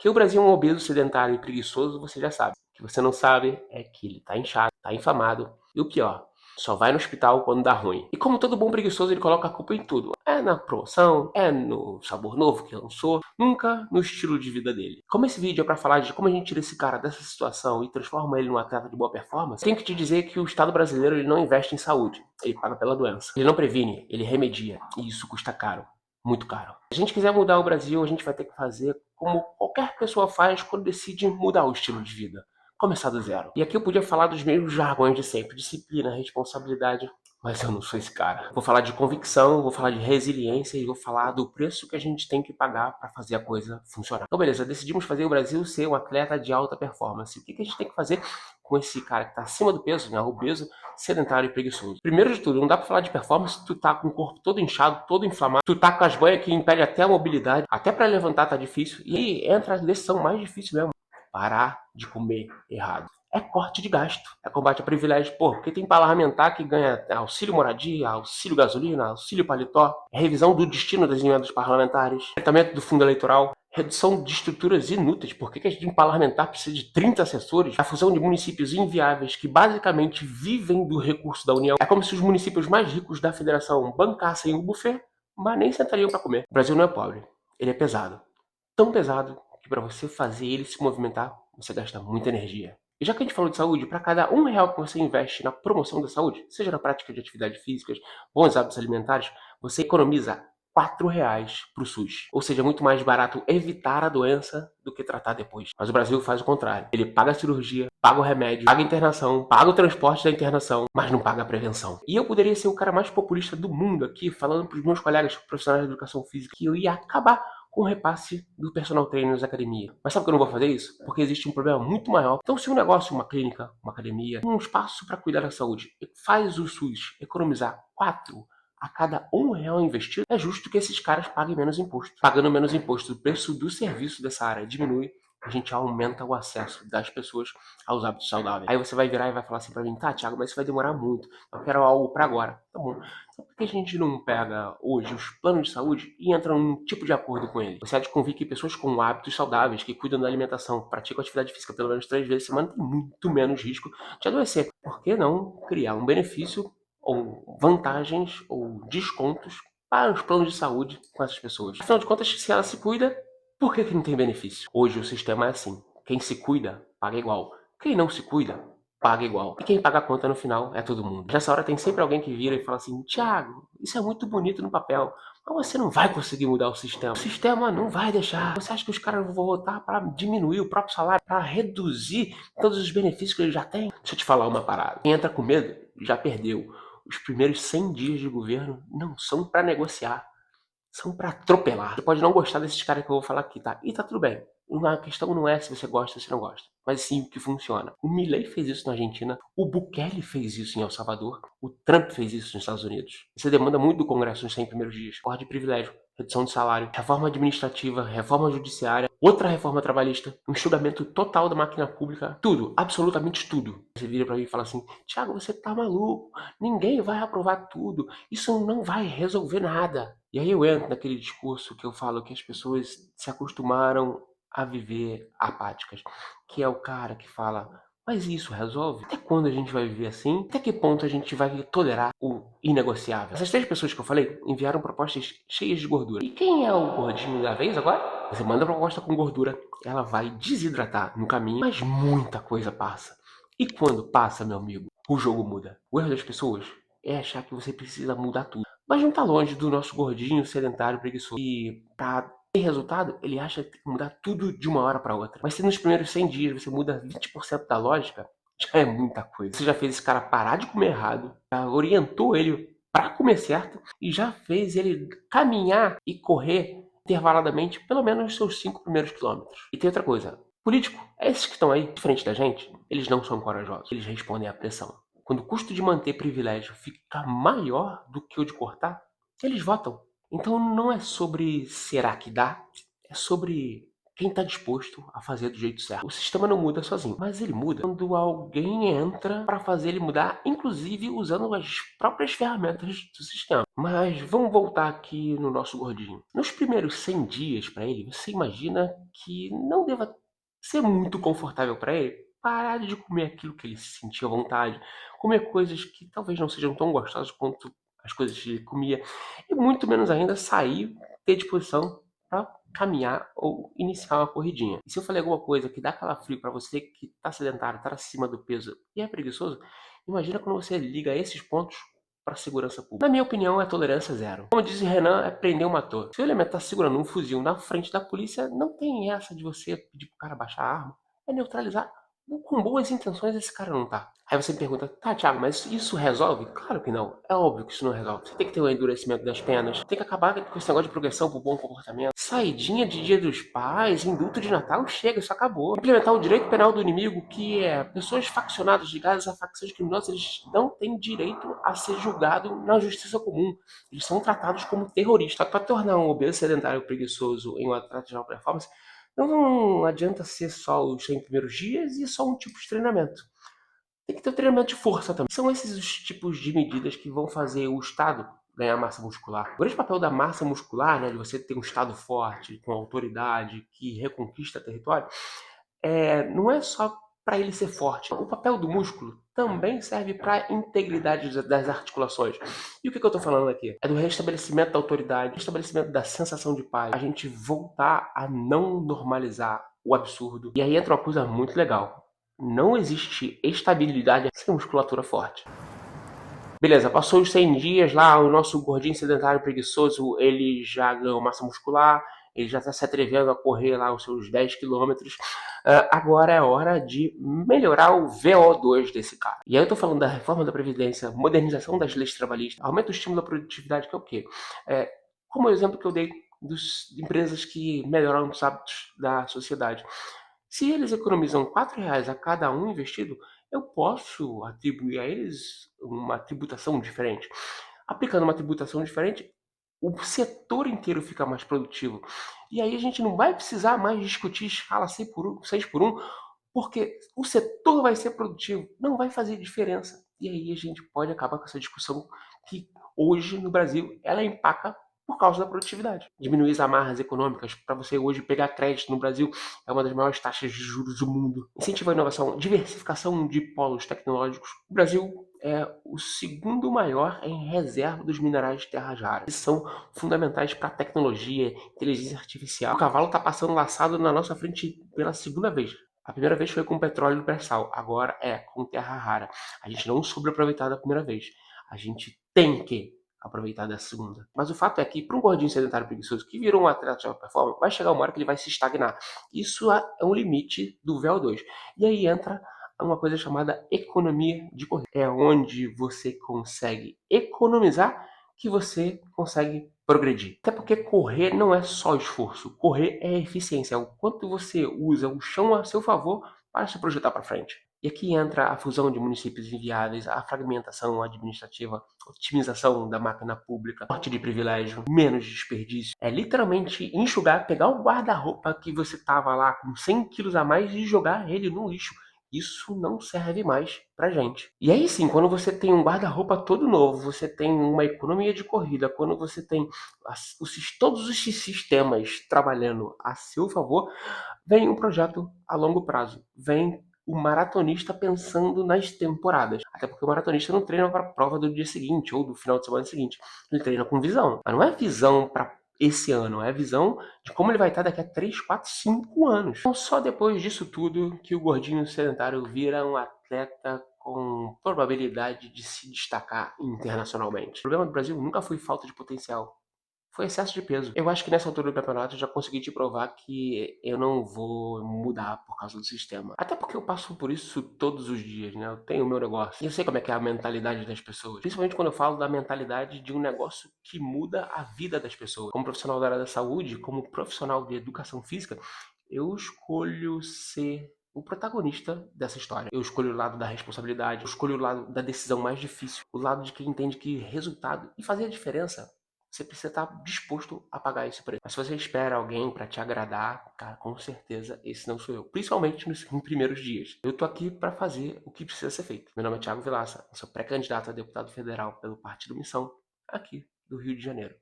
Que o Brasil é um obeso, sedentário e preguiçoso, você já sabe. O que você não sabe é que ele tá inchado, tá inflamado. E o pior, só vai no hospital quando dá ruim. E como todo bom preguiçoso, ele coloca a culpa em tudo. É na promoção, é no sabor novo que lançou, nunca no estilo de vida dele. Como esse vídeo é pra falar de como a gente tira esse cara dessa situação e transforma ele num atleta de boa performance, tenho que te dizer que o Estado brasileiro ele não investe em saúde, ele paga pela doença. Ele não previne, ele remedia, e isso custa caro. Muito caro. Se a gente quiser mudar o Brasil, a gente vai ter que fazer como qualquer pessoa faz quando decide mudar o estilo de vida. Começar do zero. E aqui eu podia falar dos mesmos jargões de sempre. Disciplina, responsabilidade. Mas eu não sou esse cara. Vou falar de convicção, vou falar de resiliência e vou falar do preço que a gente tem que pagar para fazer a coisa funcionar. Então beleza, decidimos fazer o Brasil ser um atleta de alta performance. O que a gente tem que fazer com esse cara que tá acima do peso, né? Obeso, sedentário e preguiçoso? Primeiro de tudo, não dá pra falar de performance se tu tá com o corpo todo inchado, todo inflamado, tu tá com as banhas que impede até a mobilidade, até para levantar tá difícil. E aí entra a decisão mais difícil mesmo. Parar de comer errado. É corte de gasto, é combate a privilégio. Pô, porque tem parlamentar que ganha auxílio moradia, auxílio gasolina, auxílio paletó, revisão do destino das emendas parlamentares, tratamento do fundo eleitoral, redução de estruturas inúteis. Por que a gente parlamentar precisa de 30 assessores? A fusão de municípios inviáveis que basicamente vivem do recurso da União. É como se os municípios mais ricos da federação bancassem o buffet, mas nem sentariam para comer. O Brasil não é pobre, ele é pesado. Tão pesado que para você fazer ele se movimentar, você gasta muita energia. E já que a gente falou de saúde, para cada R$ 1 que você investe na promoção da saúde, seja na prática de atividades físicas, bons hábitos alimentares, você economiza R$ 4 para o SUS. Ou seja, é muito mais barato evitar a doença do que tratar depois. Mas o Brasil faz o contrário. Ele paga a cirurgia, paga o remédio, paga a internação, paga o transporte da internação, mas não paga a prevenção. E eu poderia ser o cara mais populista do mundo aqui, falando para os meus colegas profissionais de educação física que eu ia acabar com o repasse do personal trainer nas academias. Mas sabe que eu não vou fazer isso? Porque existe um problema muito maior. Então, se um negócio, uma clínica, uma academia, um espaço para cuidar da saúde, faz o SUS economizar 4 a cada R$ 1 investido, é justo que esses caras paguem menos imposto. Pagando menos imposto, o preço do serviço dessa área diminui, a gente aumenta o acesso das pessoas aos hábitos saudáveis. Aí você vai virar e vai falar assim pra mim, tá, Thiago, mas isso vai demorar muito. Eu quero algo pra agora. Tá bom. Então por que a gente não pega hoje os planos de saúde e entra num tipo de acordo com eles? Você há de convir que pessoas com hábitos saudáveis, que cuidam da alimentação, praticam atividade física pelo menos 3 vezes por semana, têm muito menos risco de adoecer. Por que não criar um benefício ou vantagens ou descontos para os planos de saúde com essas pessoas? Afinal de contas, se ela se cuida, por que não tem benefício? Hoje o sistema é assim. Quem se cuida, paga igual. Quem não se cuida, paga igual. E quem paga a conta no final é todo mundo. Nessa hora tem sempre alguém que vira e fala assim, Thiago, isso é muito bonito no papel, mas você não vai conseguir mudar o sistema. O sistema não vai deixar. Você acha que os caras vão votar para diminuir o próprio salário, para reduzir todos os benefícios que eles já têm? Deixa eu te falar uma parada. Quem entra com medo já perdeu. Os primeiros 100 dias de governo não são para negociar, são pra atropelar. Você pode não gostar desses caras que eu vou falar aqui, tá? E tá tudo bem. A questão não é se você gosta ou se não gosta, mas sim o que funciona. O Milei fez isso na Argentina, o Bukele fez isso em El Salvador, o Trump fez isso nos Estados Unidos. Você demanda muito do Congresso nos 100 primeiros dias. Corte de privilégio, redução de salário, reforma administrativa, reforma judiciária, outra reforma trabalhista, um enxugamento total da máquina pública, tudo, absolutamente tudo. Você vira pra mim e fala assim, Thiago, você tá maluco, ninguém vai aprovar tudo, isso não vai resolver nada. E aí eu entro naquele discurso que eu falo que as pessoas se acostumaram a viver apáticas, que é o cara que fala, mas isso resolve? Até quando a gente vai viver assim? Até que ponto a gente vai tolerar o inegociável? Essas 3 pessoas que eu falei enviaram propostas cheias de gordura. E quem é o gordinho da vez agora? Você manda a proposta com gordura, ela vai desidratar no caminho, mas muita coisa passa. E quando passa, meu amigo, o jogo muda. O erro das pessoas é achar que você precisa mudar tudo. Mas não tá longe do nosso gordinho sedentário preguiçoso. E pra ter resultado, ele acha que tem que mudar tudo de uma hora pra outra. Mas se nos primeiros 100 dias você muda 20% da lógica, já é muita coisa. Você já fez esse cara parar de comer errado, já orientou ele pra comer certo e já fez ele caminhar e correr intervaladamente pelo menos os seus 5 primeiros quilômetros. E tem outra coisa. Político, esses que estão aí de frente da gente, eles não são corajosos. Eles respondem à pressão. Quando o custo de manter privilégio fica maior do que o de cortar, eles votam. Então não é sobre será que dá, é sobre quem está disposto a fazer do jeito certo. O sistema não muda sozinho, mas ele muda quando alguém entra para fazer ele mudar, inclusive usando as próprias ferramentas do sistema. Mas vamos voltar aqui no nosso gordinho. Nos primeiros 100 dias para ele, você imagina que não deva ser muito confortável para ele parar de comer aquilo que ele sentia vontade, comer coisas que talvez não sejam tão gostosas quanto as coisas que ele comia, e muito menos ainda sair, ter disposição para caminhar ou iniciar uma corridinha. E se eu falei alguma coisa que dá calafrio para você que está sedentário, está acima do peso e é preguiçoso, imagina quando você liga esses pontos para a segurança pública. Na minha opinião, é tolerância zero. Como diz o Renan, é prender um ator. Se o elemento está segurando um fuzil na frente da polícia, não tem essa de você pedir pro cara baixar a arma. É neutralizar. Com boas intenções esse cara não tá. Aí você me pergunta, tá, Thiago, mas isso resolve? Claro que não. É óbvio que isso não resolve. Você tem que ter um endurecimento das penas, tem que acabar com esse negócio de progressão pro bom comportamento. Saidinha de Dia dos Pais, indulto de Natal, chega, isso acabou. Implementar o direito penal do inimigo, que é pessoas faccionadas ligadas a facções criminosas, eles não têm direito a ser julgados na justiça comum. Eles são tratados como terroristas. Para tornar um obeso sedentário preguiçoso em um atleta de alta performance, não adianta ser só os 100 primeiros dias e só um tipo de treinamento. Tem que ter o treinamento de força também. São esses os tipos de medidas que vão fazer o Estado ganhar massa muscular. O grande papel da massa muscular, né, de você ter um Estado forte, com autoridade, que reconquista território, não é só para ele ser forte. O papel do músculo também serve para a integridade das articulações. E o que eu estou falando aqui? É do restabelecimento da autoridade, restabelecimento da sensação de paz, a gente voltar a não normalizar o absurdo. E aí entra uma coisa muito legal. Não existe estabilidade sem musculatura forte. Beleza, passou os 100 dias lá, o nosso gordinho sedentário preguiçoso, ele já ganhou massa muscular, ele já está se atrevendo a correr lá os seus 10 quilômetros. Agora é hora de melhorar o VO2 desse cara. E aí eu tô falando da reforma da Previdência, modernização das leis trabalhistas, aumento do estímulo da produtividade, que é o quê? Como o exemplo que eu dei das empresas que melhoraram os hábitos da sociedade. Se eles economizam R$ 4 a cada um investido, eu posso atribuir a eles uma tributação diferente. Aplicando uma tributação diferente, o setor inteiro fica mais produtivo. E aí a gente não vai precisar mais discutir escala 6 por 1, porque o setor vai ser produtivo, não vai fazer diferença. E aí a gente pode acabar com essa discussão que hoje no Brasil ela empaca por causa da produtividade. Diminuir as amarras econômicas para você hoje pegar crédito no Brasil é uma das maiores taxas de juros do mundo. Incentivar a inovação, diversificação de polos tecnológicos. O Brasil é o segundo maior em reserva dos minerais de terras raras. Eles são fundamentais para a tecnologia, inteligência artificial. O cavalo está passando laçado na nossa frente pela segunda vez. A primeira vez foi com petróleo e pré-sal, agora é com terra rara. A gente não soube aproveitar da primeira vez. A gente tem que aproveitar da segunda. Mas o fato é que, para um gordinho sedentário preguiçoso que virou um atleta de alta performance, vai chegar uma hora que ele vai se estagnar. Isso é um limite do VO2. E aí entra uma coisa chamada economia de corrida. É onde você consegue economizar que você consegue progredir. Até porque correr não é só esforço, correr é eficiência, é o quanto você usa o chão a seu favor para se projetar para frente. E aqui entra a fusão de municípios inviáveis, a fragmentação administrativa, otimização da máquina pública, corte de privilégio, menos desperdício. É literalmente enxugar, pegar o guarda-roupa que você tava lá com 100 quilos a mais e jogar ele no lixo. Isso não serve mais pra gente. E aí sim, quando você tem um guarda-roupa todo novo, você tem uma economia de corrida, quando você tem todos os sistemas trabalhando a seu favor, vem um projeto a longo prazo. Vem o maratonista pensando nas temporadas. Até porque o maratonista não treina para a prova do dia seguinte ou do final de semana seguinte. Ele treina com visão. Mas não é visão para esse ano, é visão de como ele vai estar daqui a 3, 4, 5 anos. Então, só depois disso tudo que o gordinho sedentário vira um atleta com probabilidade de se destacar internacionalmente. O problema do Brasil nunca foi falta de potencial. Foi excesso de peso. Eu acho que nessa altura do campeonato eu já consegui te provar que eu não vou mudar por causa do sistema. Até porque eu passo por isso todos os dias, né? Eu tenho o meu negócio. E eu sei como é que é a mentalidade das pessoas. Principalmente quando eu falo da mentalidade de um negócio que muda a vida das pessoas. Como profissional da área da saúde, como profissional de educação física, eu escolho ser o protagonista dessa história. Eu escolho o lado da responsabilidade, eu escolho o lado da decisão mais difícil, o lado de quem entende que resultado e fazer a diferença você precisa estar disposto a pagar esse preço. Mas se você espera alguém para te agradar, cara, com certeza esse não sou eu. Principalmente nos primeiros dias. Eu tô aqui para fazer o que precisa ser feito. Meu nome é Thiago Vilaça, eu sou pré-candidato a deputado federal pelo Partido Missão, aqui do Rio de Janeiro.